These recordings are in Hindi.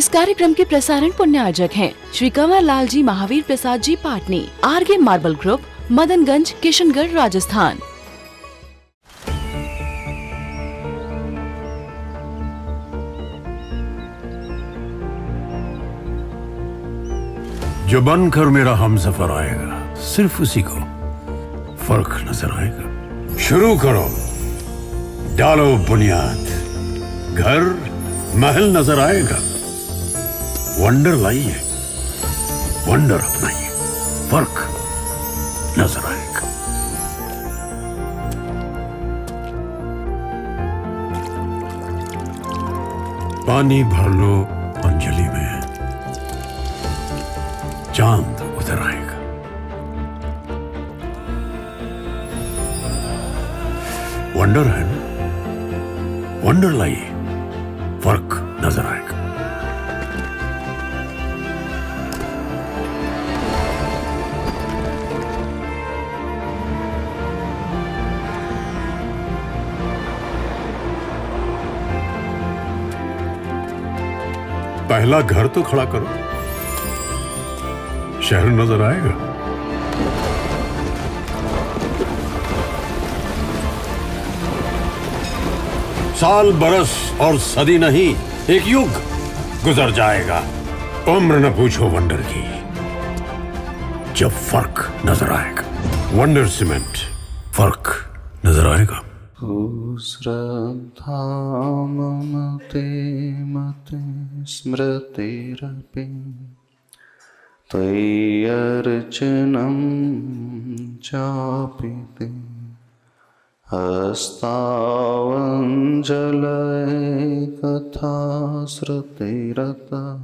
इस कार्यक्रम के प्रसारण पुण्यार्जक हैं Shri Kanwar Lal ji Mahavir Prasad ji Patni, RK marble group, Madanganj, Kishangarh, Rajasthan. जो बनकर मेरा हमसफर आएगा, सिर्फ उसी को फर्क नजर आएगा। शुरू करो, डालो बुनियाद, घर महल नजर आएगा। वंडर लाइए, वंडर अपनाइए, फर्क नजर आएगा। पानी भर लो अंजलि में, चांद उतर आएगा। वंडर है ना, वंडर लाइए, फर्क नजर आएगा। पहला घर तो खड़ा करो, शहर नजर आएगा। साल बरस और सदी नहीं, एक युग गुजर जाएगा। उम्र न पूछो वंडर की, जब फर्क नजर आएगा। वंडर सीमेंट, फर्क नजर आएगा। श्रद्धा मम ते मते स्मृतिरपि त्वय्यर्चनं चापि ते हस्तावञ्जलयकथा श्रुतिरतः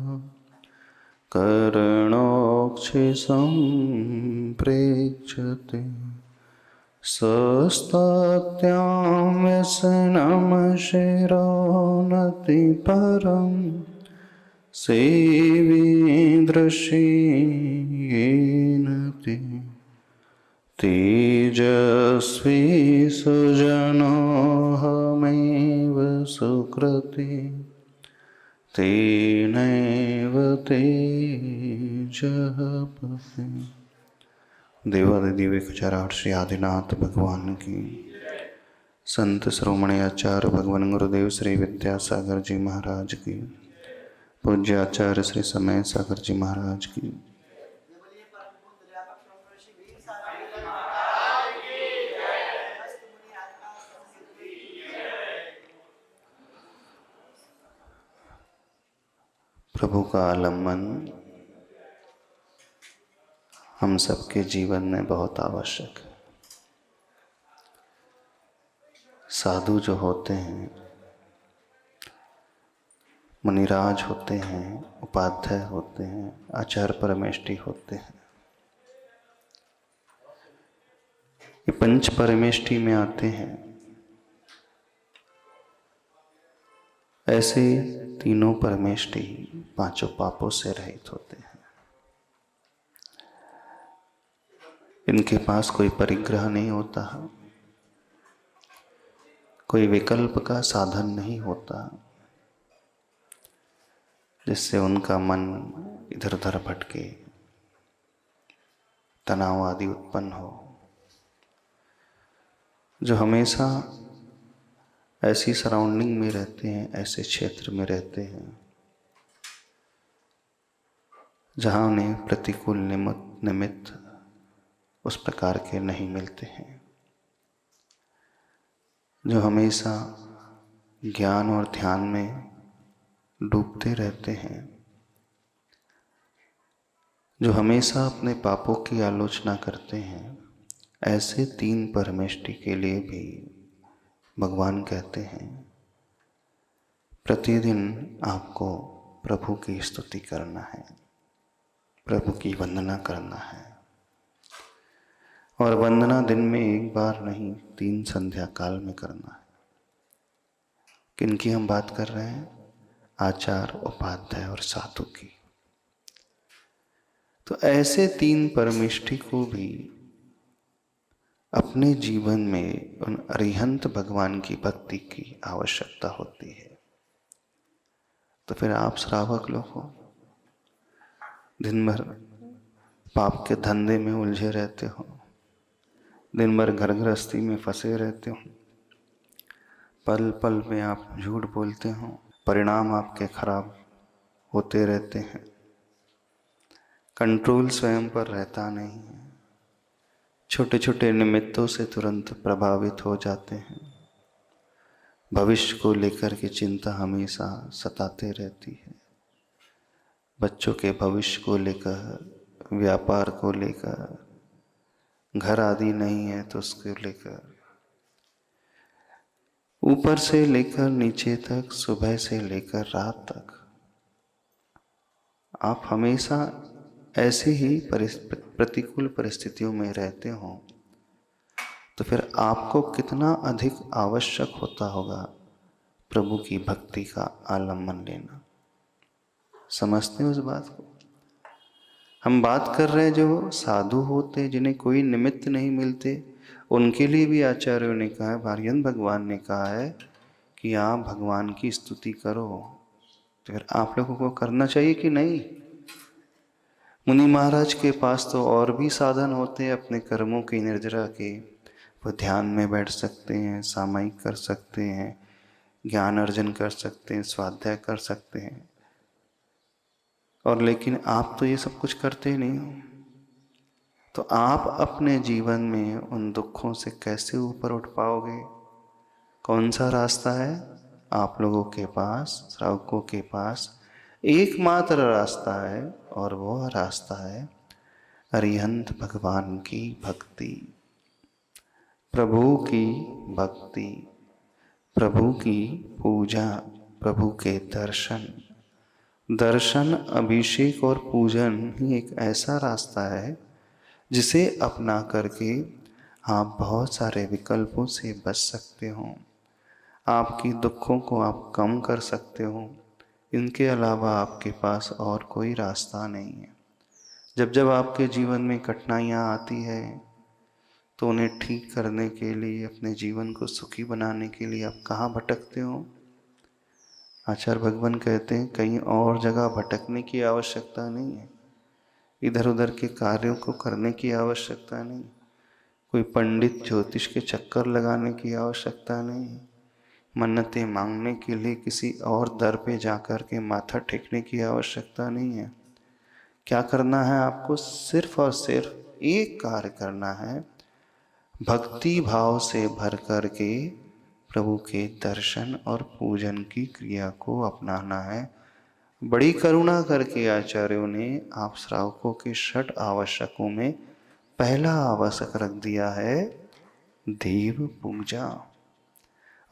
कर्णोक्षिसम्प्रेक्ष्यते सस्तत्यां व्यसनं शिरोनतिपरं सेवीदृशीयेन ते तेजस्वी सुजनोऽहमेव सुकृती तेनैव तेजः पते। देवादिदेव कुचाराट श्री आदिनाथ भगवान की, संत श्रोमणी आचार्य भगवान गुरुदेव श्री विद्यासागर जी महाराज की, पूज्य आचार्य श्री समय सागर जी महाराज की। प्रभु का आलम्बन हम सबके जीवन में बहुत आवश्यक है। साधु जो होते हैं, मुनिराज होते हैं, उपाध्याय होते हैं, आचार्य परमेष्ठी होते हैं, ये पंच परमेष्ठी में आते हैं। ऐसे तीनों परमेष्ठी पांचों पापों से रहित होते हैं। इनके पास कोई परिग्रह नहीं होता, कोई विकल्प का साधन नहीं होता जिससे उनका मन इधर उधर भटके, तनाव आदि उत्पन्न हो। जो हमेशा ऐसी सराउंडिंग में रहते हैं, ऐसे क्षेत्र में रहते हैं जहाँ उन्हें प्रतिकूल निमित्त उस प्रकार के नहीं मिलते हैं, जो हमेशा ज्ञान और ध्यान में डूबते रहते हैं, जो हमेशा अपने पापों की आलोचना करते हैं, ऐसे तीन परमेष्ठी के लिए भी भगवान कहते हैं प्रतिदिन आपको प्रभु की स्तुति करना है, प्रभु की वंदना करना है। और वंदना दिन में एक बार नहीं, 3 संध्या काल में करना है। किनकी हम बात कर रहे हैं? आचार्य, उपाध्याय और साधु की। तो ऐसे 3 परमेष्ठी को भी अपने जीवन में उन अरिहंत भगवान की भक्ति की आवश्यकता होती है। तो फिर आप श्रावक लोग हो, दिन भर पाप के धंधे में उलझे रहते हो, दिन भर घर गृहस्थी में फंसे रहते हो, पल पल में आप झूठ बोलते हो, परिणाम आपके खराब होते रहते हैं। कंट्रोल स्वयं पर रहता नहीं है, छोटे छोटे निमित्तों से तुरंत प्रभावित हो जाते हैं। भविष्य को लेकर के चिंता हमेशा सताते रहती है, बच्चों के भविष्य को लेकर, व्यापार को लेकर, घर आदि नहीं है तो उसको लेकर, ऊपर से लेकर नीचे तक, सुबह से लेकर रात तक आप हमेशा ऐसे ही प्रतिकूल परिस्थितियों में रहते हो, तो फिर आपको कितना अधिक आवश्यक होता होगा प्रभु की भक्ति का आलम्बन लेना। समझते हो उस बात को? हम बात कर रहे हैं जो साधु होते, जिन्हें कोई निमित्त नहीं मिलते, उनके लिए भी आचार्यों ने कहा है, भार्यन भगवान ने कहा है कि आप भगवान की स्तुति करो। तो फिर आप लोगों को करना चाहिए कि नहीं? मुनि महाराज के पास तो और भी साधन होते हैं अपने कर्मों की निर्जरा के। वो ध्यान में बैठ सकते हैं, सामायिक कर सकते हैं, ज्ञान अर्जन कर सकते हैं, स्वाध्याय कर सकते हैं, और लेकिन आप तो ये सब कुछ करते ही नहीं हो। तो आप अपने जीवन में उन दुखों से कैसे ऊपर उठ पाओगे? कौन सा रास्ता है? आप लोगों के पास, श्रावकों के पास एकमात्र रास्ता है, और वो रास्ता है अरिहंत भगवान की भक्ति, प्रभु की भक्ति, प्रभु की पूजा, प्रभु के दर्शन। दर्शन, अभिषेक और पूजन ही एक ऐसा रास्ता है जिसे अपना करके आप बहुत सारे विकल्पों से बच सकते हो, आपकी दुखों को आप कम कर सकते हो। इनके अलावा आपके पास और कोई रास्ता नहीं है। जब जब आपके जीवन में कठिनाइयाँ आती है तो उन्हें ठीक करने के लिए, अपने जीवन को सुखी बनाने के लिए आप कहाँ भटकते हो? आचार्य भगवान कहते हैं कहीं और जगह भटकने की आवश्यकता नहीं है, इधर उधर के कार्यों को करने की आवश्यकता नहीं, कोई पंडित ज्योतिष के चक्कर लगाने की आवश्यकता नहीं, मन्नतें मांगने के लिए किसी और दर पे जाकर के माथा टेकने की आवश्यकता नहीं है। क्या करना है आपको? सिर्फ और सिर्फ एक कार्य करना है, भक्ति भाव से भर कर के प्रभु के दर्शन और पूजन की क्रिया को अपनाना है। बड़ी करुणा करके आचार्यों ने आप श्रावकों के 6 आवश्यकों में पहला आवश्यक रख दिया है देव पूजा,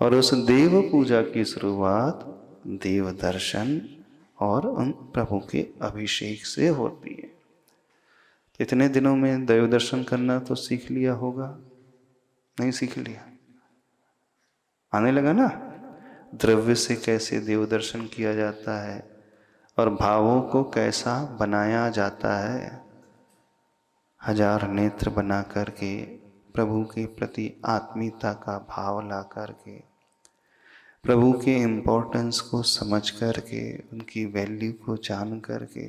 और उस देव पूजा की शुरुआत देव दर्शन और उन प्रभु के अभिषेक से होती है। इतने दिनों में देव दर्शन करना तो सीख लिया होगा, नहीं सीख लिया? आने लगा ना? द्रव्य से कैसे देव दर्शन किया जाता है और भावों को कैसा बनाया जाता है। 1000 नेत्र बना करके प्रभु के प्रति आत्मीयता का भाव ला करके, प्रभु के इम्पोर्टेंस को समझ करके, उनकी वैल्यू को जान करके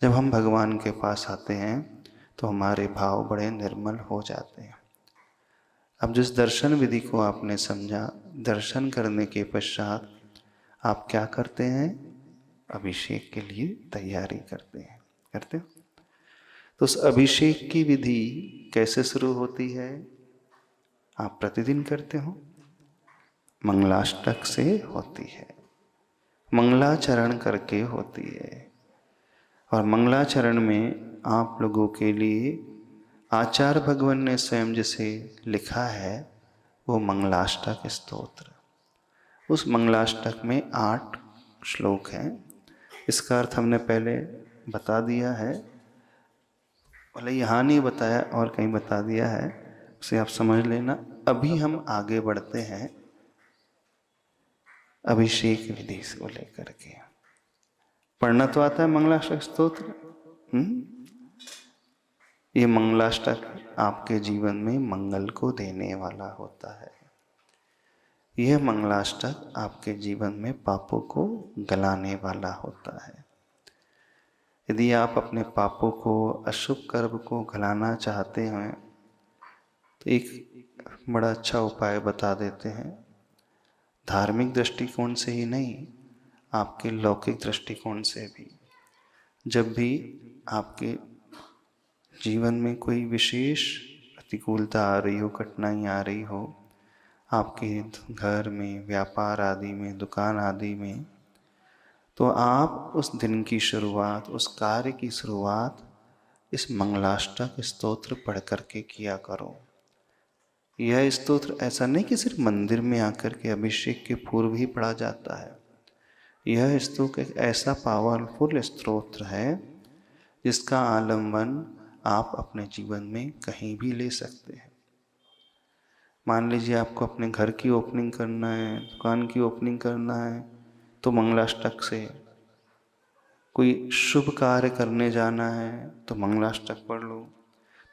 जब हम भगवान के पास आते हैं तो हमारे भाव बड़े निर्मल हो जाते हैं। अब जिस दर्शन विधि को आपने समझा, दर्शन करने के पश्चात आप क्या करते हैं? अभिषेक के लिए तैयारी करते हैं। करते हो? तो उस अभिषेक की विधि कैसे शुरू होती है? आप प्रतिदिन करते हो? मंगलाष्टक से होती है, मंगलाचरण करके होती है। और मंगलाचरण में आप लोगों के लिए आचार्य भगवान ने स्वयं जिसे लिखा है वो मंगलाष्टक स्तोत्र। उस मंगलाष्टक में 8 श्लोक हैं। इसका अर्थ हमने पहले बता दिया है, भले यहाँ नहीं बताया और कहीं बता दिया है, उसे आप समझ लेना। अभी हम आगे बढ़ते हैं अभिषेक विधि को लेकर के। पढ़ना तो आता है मंगलाष्टक स्तोत्र। ये मंगलाष्टक आपके जीवन में मंगल को देने वाला होता है। यह मंगलाष्टक आपके जीवन में पापों को गलाने वाला होता है। यदि आप अपने पापों को, अशुभ कर्म को गलाना चाहते हैं तो एक बड़ा अच्छा उपाय बता देते हैं। धार्मिक दृष्टिकोण से ही नहीं, आपके लौकिक दृष्टिकोण से भी। जब भी आपके जीवन में कोई विशेष प्रतिकूलता आ रही हो, कठिनाई आ रही हो, आपके घर में, व्यापार आदि में, दुकान आदि में, तो आप उस दिन की शुरुआत, उस कार्य की शुरुआत इस मंगलाष्टक स्तोत्र पढ़ करके किया करो। यह स्तोत्र ऐसा नहीं कि सिर्फ मंदिर में आकर के अभिषेक के पूर्व ही पढ़ा जाता है। यह स्तोत्र एक ऐसा पावरफुल स्तोत्र है जिसका आलम्बन आप अपने जीवन में कहीं भी ले सकते हैं। मान लीजिए आपको अपने घर की ओपनिंग करना है, दुकान की ओपनिंग करना है, तो मंगलाष्टक से। कोई शुभ कार्य करने जाना है तो मंगलाष्टक पढ़ लो।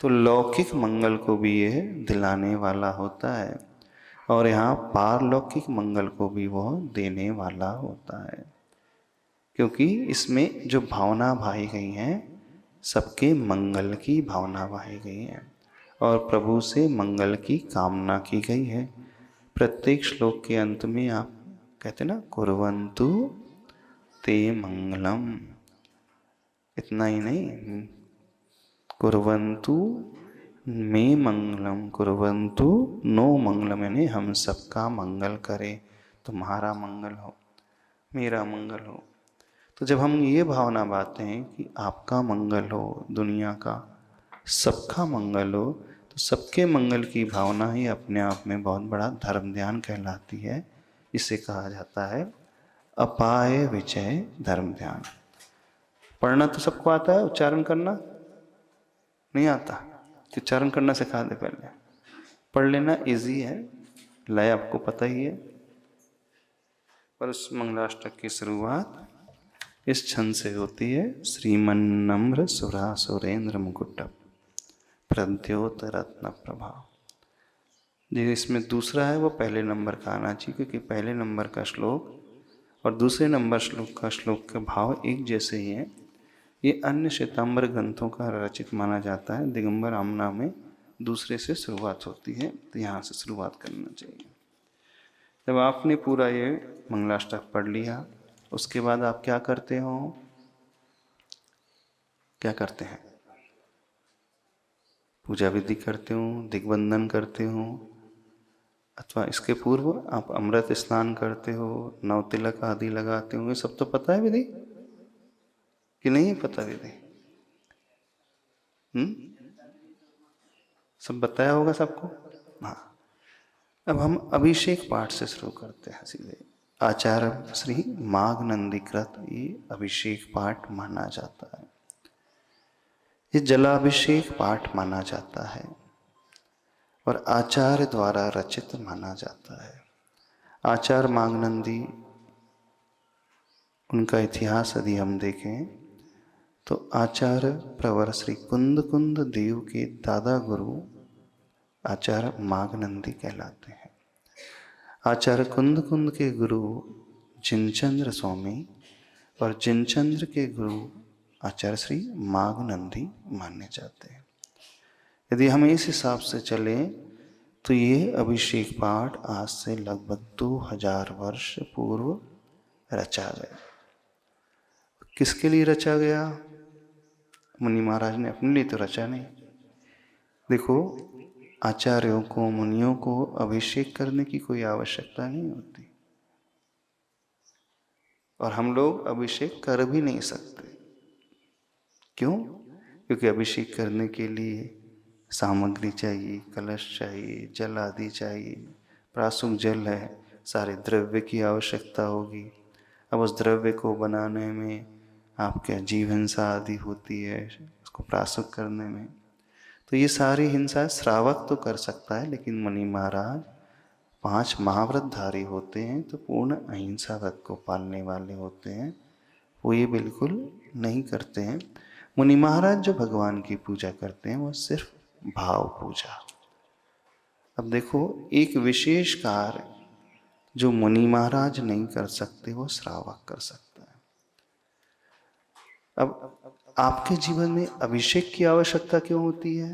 तो लौकिक मंगल को भी यह दिलाने वाला होता है और यहाँ पारलौकिक मंगल को भी वह देने वाला होता है, क्योंकि इसमें जो भावना भाई गई हैं सबके मंगल की भावना भाई गई है और प्रभु से मंगल की कामना की गई है। प्रत्येक श्लोक के अंत में आप कहते ना, कुर्वन्तु ते मंगलम। इतना ही नहीं, कुर्वन्तु मे मंगलम, कुर्वन्तु नो मंगलम, यानी हम सबका मंगल करें। तुम्हारा मंगल हो, मेरा मंगल हो। तो जब हम ये भावना बातें हैं कि आपका मंगल हो, दुनिया का सबका मंगल हो, तो सबके मंगल की भावना ही अपने आप में बहुत बड़ा धर्म ध्यान कहलाती है। इसे कहा जाता है अपाय विजय धर्म ध्यान। पढ़ना तो सबको आता है, उच्चारण करना नहीं आता, कि उच्चारण करना सिखा दे पहले। पढ़ लेना इजी है, लय आपको पता ही है। पर उस मंगलाष्टक की शुरुआत इस छंद से होती है, श्रीमन्नम्र सुरा सुरेंद्र मुकुटप प्रद्योत रत्न प्रभा। जो इसमें दूसरा है वो पहले नंबर का आना चाहिए, क्योंकि पहले नंबर का श्लोक और दूसरे नंबर श्लोक का भाव एक जैसे ही है। ये अन्य श्वेतांबर ग्रंथों का रचित माना जाता है। दिगंबर आमना में दूसरे से शुरुआत होती है, तो यहाँ से शुरुआत करना चाहिए। जब आपने पूरा ये मंगलाष्टक पढ़ लिया, उसके बाद आप क्या करते हो? क्या करते हैं? पूजा विधि करते हो, दिग्बंधन करते हो, अथवा इसके पूर्व आप अमृत स्नान करते हो, नव तिलक आदि लगाते हो। ये सब तो पता है विधि कि नहीं पता विधि? सब बताया होगा सबको। हाँ, अब हम अभिषेक पाठ से शुरू करते हैं सीधे। आचार्य श्री माघनंदीकृत ये अभिषेक पाठ माना जाता है। ये जलाभिषेक पाठ माना जाता है और आचार्य द्वारा रचित माना जाता है। आचार्य माघनंदी, उनका इतिहास यदि हम देखें तो आचार्य प्रवर श्री कुंद कुंद देव के दादा गुरु आचार्य माघनंदी कहलाते हैं। आचार्य कुंद कुंद के गुरु जिनचंद्र स्वामी और जिनचंद्र के गुरु आचार्य श्री माघनंदी माने जाते हैं। यदि हम इस हिसाब से चलें तो ये अभिषेक पाठ आज से लगभग 2000 वर्ष पूर्व रचा गया। किसके लिए रचा गया? मुनि महाराज ने अपने लिए तो रचा नहीं। देखो, आचार्यों को, मुनियों को अभिषेक करने की कोई आवश्यकता नहीं होती और हम लोग अभिषेक कर भी नहीं सकते। क्यों? क्योंकि अभिषेक करने के लिए सामग्री चाहिए, कलश चाहिए, जल आदि चाहिए। प्रासुक जल है, सारे द्रव्य की आवश्यकता होगी। अब उस द्रव्य को बनाने में आपके जीव हिंसा आदि होती है, उसको प्रासुक करने में। तो ये सारी हिंसा श्रावक तो कर सकता है, लेकिन मुनि महाराज 5 महाव्रतधारी होते हैं, तो पूर्ण अहिंसा व्रत को पालने वाले होते हैं। वो ये बिल्कुल नहीं करते हैं। मुनि महाराज जो भगवान की पूजा करते हैं वो सिर्फ भाव पूजा। अब देखो, एक विशेष कार्य जो मुनि महाराज नहीं कर सकते वो श्रावक कर सकता है। अब आपके जीवन में अभिषेक की आवश्यकता क्यों होती है,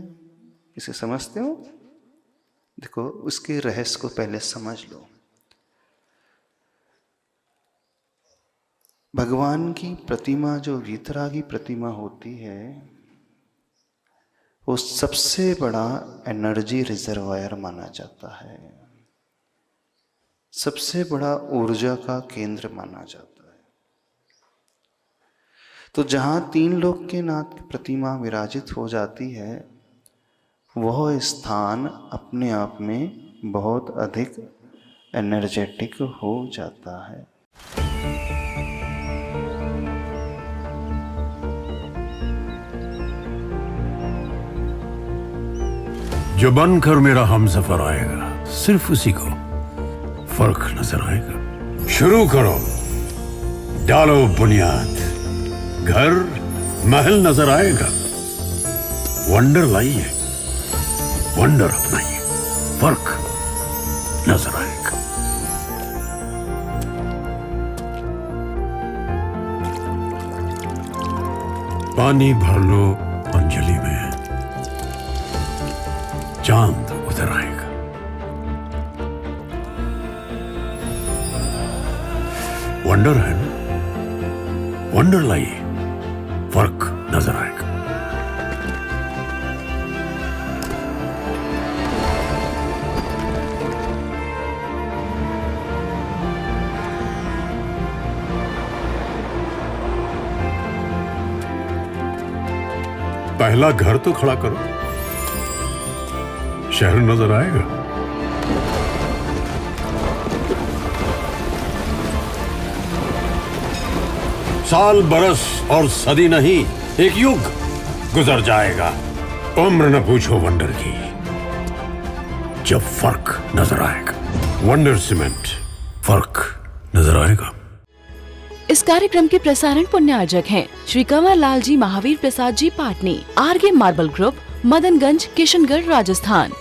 इसे समझते हो? देखो, उसके रहस्य को पहले समझ लो। भगवान की प्रतिमा जो वीतरागी प्रतिमा होती है, वो सबसे बड़ा एनर्जी रिजर्वायर माना जाता है, सबसे बड़ा ऊर्जा का केंद्र माना जाता है। तो जहाँ तीन लोक के नाथ की प्रतिमा विराजित हो जाती है, वह स्थान अपने आप में बहुत अधिक एनर्जेटिक हो जाता है। जो बनकर मेरा हमसफर आएगा, सिर्फ उसी को फर्क नजर आएगा। शुरू करो, डालो बुनियाद, घर महल नजर आएगा। वंडर लाइए, वंडर अपनाइए, फर्क नजर आएगा। पानी भर लो अंजलि में, चांद उतर आएगा। वंडर है ना, वंडर लाइए, फर्क नजर आएगा। पहला घर तो खड़ा करो, शहर नजर आएगा। साल बरस और सदी नहीं, एक युग गुजर जाएगा। उम्र न पूछो वंडर की, जब फर्क नजर आएगा। वंडर सीमेंट, फर्क नजर आएगा। इस कार्यक्रम के प्रसारण पुण्यार्जक हैं श्री कंवर लाल जी महावीर प्रसाद जी पाटनी, आरगे मार्बल ग्रुप, मदनगंज, किशनगढ़, राजस्थान।